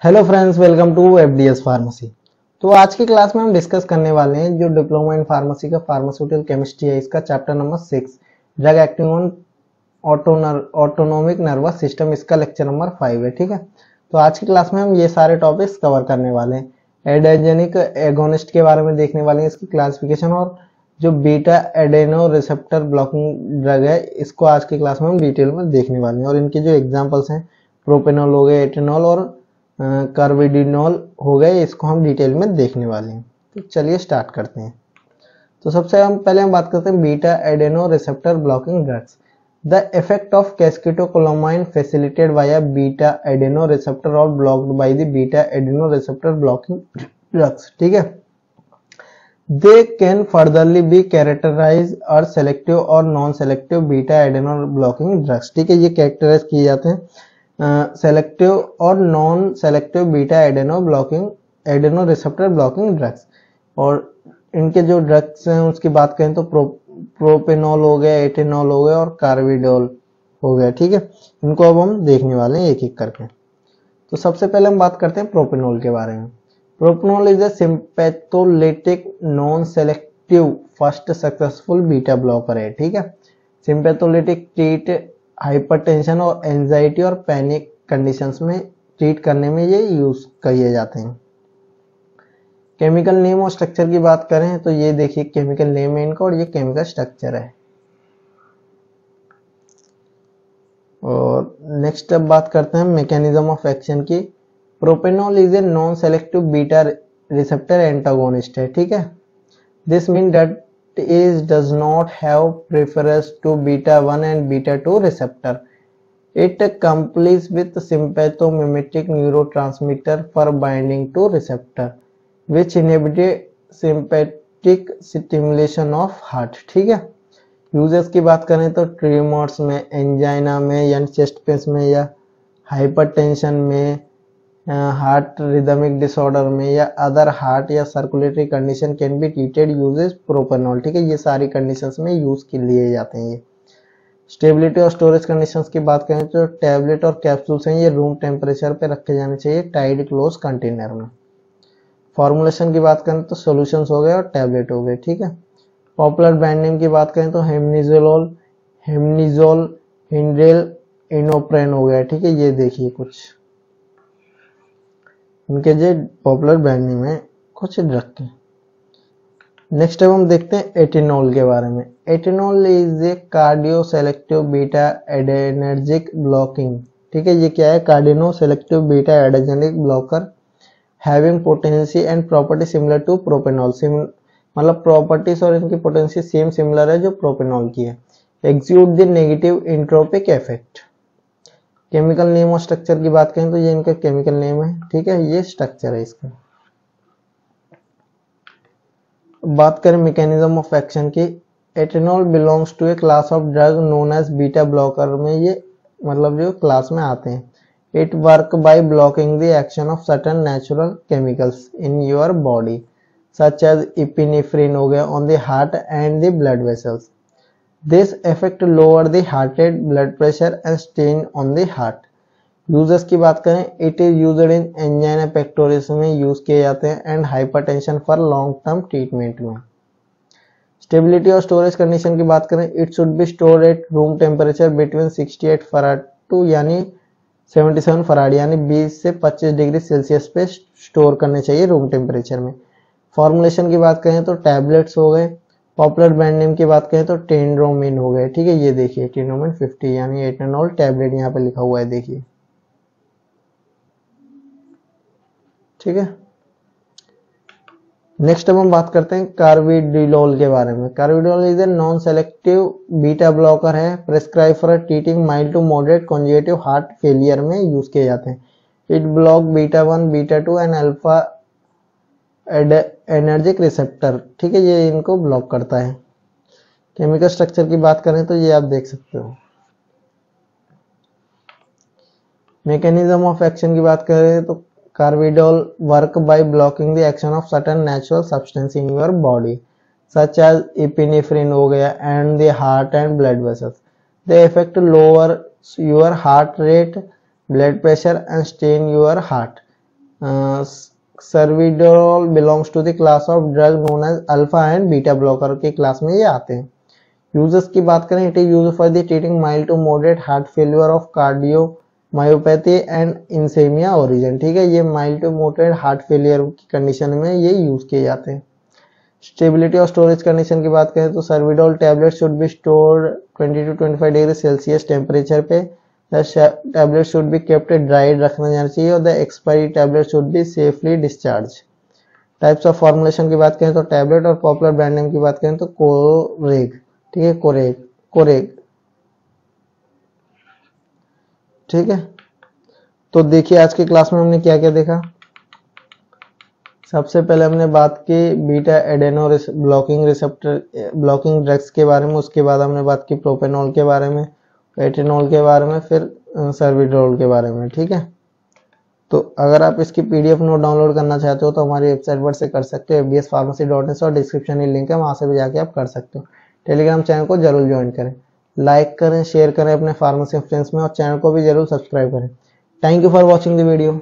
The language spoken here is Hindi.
Hello friends, welcome to FDS pharmacy. तो आज की क्लास में हम डिस्कस करने वाले हैं जो डिप्लोमा इन फार्मेसी का फार्मास्यूटिकल केमिस्ट्री है, इसका chapter number 6 drug acting on autonomic nervous system, इसका लेक्चर नंबर 5 है। ठीक है, तो आज की क्लास में हम ये सारे टॉपिक्स कवर करने वाले हैं। एडेजेनिक एगोनिस्ट के बारे में देखने वाले हैं, इसकी क्लासिफिकेशन, और जो beta adreno receptor blocking drug है इसको आज की क्लास में हम डिटेल में देखने वाले हैं। और इनके जो एग्जाम्पल्स हैं, प्रोपेनॉल हो गए, एटेनॉल और कार्बिडिनॉल हो गए, इसको हम डिटेल में देखने वाले हैं। तो चलिए स्टार्ट करते हैं। तो सबसे पहले हम बात करते हैं beta adreno receptor blocking drugs. The effect of catecholamine facilitated via beta adreno receptor और blocked by the beta adreno receptor blocking drugs. ठीक है, they can furtherly be characterise और सेलेक्टिव और non selective beta adreno blocking drugs. ठीक है, ये कैरेक्टराइज किए जाते हैं सेलेक्टिव और non selective beta adreno receptor blocking drugs. और इनके जो ड्रग्स हैं उसकी बात करें तो प्रोपेनॉल हो गया, एटेनॉल हो गया और कार्बिडोल हो गया। ठीक है, इनको अब हम देखने वाले हैं एक एक करके। तो सबसे पहले हम बात करते हैं प्रोपेनॉल के बारे में। Propranolol is a sympatholytic non selective first successful beta blocker है। ठीक है, सिंपैथोलिटिक ट्रीट हाइपरटेंशन और एंजाइटी और पैनिक कंडीशंस में ट्रीट करने में ये यूज किए जाते हैं। केमिकल नेम और स्ट्रक्चर की बात करें तो ये देखिए केमिकल नेम है इनका और ये केमिकल स्ट्रक्चर है। और नेक्स्ट अब बात करते हैं मैकेनिज्म ऑफ एक्शन की। Propanol is a non selective beta receptor antagonist है। ठीक है, this mean that is does not have preference to beta 1 and beta 2 receptor. It complies with sympathomimetic neurotransmitter for binding to receptor which inhibit sympathetic stimulation of heart. ठीक है, यूजेस की बात करें तो ट्रीमर्स में, एंजाइना में या चेस्ट पेन में या हाइपरटेंशन में, हार्ट रिदमिक डिसऑर्डर में या अदर हार्ट या circulatory condition can be treated uses propanol. ठीक है, ये सारी कंडीशंस में यूज के लिए जाते हैं। ये स्टेबिलिटी और स्टोरेज कंडीशंस की बात करें तो टैबलेट और कैप्सूल्स हैं ये रूम टेम्परेचर पे रखे जाने चाहिए टाइड क्लोज कंटेनर में। फॉर्मुलेशन की बात करें तो सॉल्यूशंस हो गए और टैबलेट हो गए। ठीक है, पॉपुलर ब्रांड नेम की बात करें तो हेमनिजोल, हिंड्रेल, इनोप्रेन हो गया। ठीक है, ये देखिए कुछ इनके जो पॉपुलर ब्रांड नेम है कुछ ड्रग के। नेक्स्ट अब हम देखते हैं एटेनॉल के बारे में। Atenolol is a cardio selective beta adrenergic blocking. ठीक है, ये क्या है? Cardio selective beta adrenergic blocker having potency and property similar to propranolol. मतलब प्रॉपर्टीज और इनकी पोटेंसी सेम सिमिलर है जो प्रोपेनॉल की है। Execute the negative entropic effect. Chemical name और स्ट्रक्चर की बात करें तो ये इनका केमिकल नेम है। ठीक है, ये स्ट्रक्चर है इसका। बात करें मैकेनिज्म ऑफ एक्शन की, atenolol belongs to a class of drug known as beta blocker में ये मतलब जो क्लास में आते हैं। It work by blocking the action of certain natural chemicals in your body such as epinephrine हो गया on the heart and the blood vessels. This effect lower the heart rate, blood pressure and strain on the heart. Uses की बात करें, it is used in angina pectoris में यूज किए जाते हैं and hypertension for long term treatment में। स्टेबिलिटी और स्टोरेज कंडीशन की बात करें, it should be stored at room temperature between 68 Fahrenheit to यानी 77 फराड यानी 20 से 25 डिग्री सेल्सियस पे स्टोर करने चाहिए रूम टेम्परेचर में। फॉर्मुलेशन की बात करें तो टैबलेट्स हो गए। पॉपुलर ब्रांड नेम की बात करें तो टेंड्रोमिन हो गए। ठीक है, ये देखिए टेंड्रोमिन 50 यानी एटेनॉल टैबलेट यहाँ पे लिखा हुआ है, देखिए। ठीक है, नेक्स्ट अब हम बात करते हैं कार्बिडिनॉल के बारे में। Carvedilol is a non selective beta blocker है, prescribe for treating mild to moderate congestive heart failure में यूज किए जाते हैं। It block beta 1, beta 2 and alpha adrenergic receptor. ठीक है, ये इनको ब्लॉक करता है। केमिकल स्ट्रक्चर की बात करें तो ये आप देख सकते हो। मैकेनिज्म ऑफ एक्शन की बात करें तो carvedilol work by blocking the action of certain natural substance in your body such as epinephrine हो गया and the heart and blood vessels. They effect lower your heart rate, blood pressure and strain your heart. Carvedilol belongs to the class of drug known as alpha and beta blocker के क्लास में ये आते हैं। यूजेस की बात करें, it is used for the treating mild to moderate heart failure of cardiomyopathy and इंसेमिया ओरिजिन। ठीक है, ये mild to moderate heart failure की कंडीशन में ये यूज किए जाते हैं। स्टेबिलिटी और स्टोरेज कंडीशन की बात करें तो carvedilol tablet should be stored 20 to 25 degree Celsius temperature पे। The tablet should be kept dried रखना जाना चाहिए और the expiry tablet should be safely discharge. Types of formulation की बात करें तो टैबलेट और पॉपुलर ब्रांड नेम की बात करें तो कोरेग। ठीक है, कोरेग। ठीक है, तो देखिए आज की क्लास में हमने क्या क्या देखा। सबसे पहले हमने बात की beta adreno blocking receptor blocking drugs के बारे में, उसके बाद हमने बात की प्रोपेनॉल के बारे में, एटेनॉल के बारे में, फिर सर्विडोल के बारे में। ठीक है, तो अगर आप इसकी पीडीएफ नोट डाउनलोड करना चाहते हो तो हमारी वेबसाइट पर से कर सकते हो, fbspharmacy.in, और डिस्क्रिप्शन में लिंक है, वहां से भी जाके आप कर सकते हो। टेलीग्राम चैनल को जरूर ज्वाइन करें, लाइक करें, शेयर करें अपने फार्मेसी फ्रेंड्स में, और चैनल को भी जरूर सब्सक्राइब करें। Thank you for watching the video.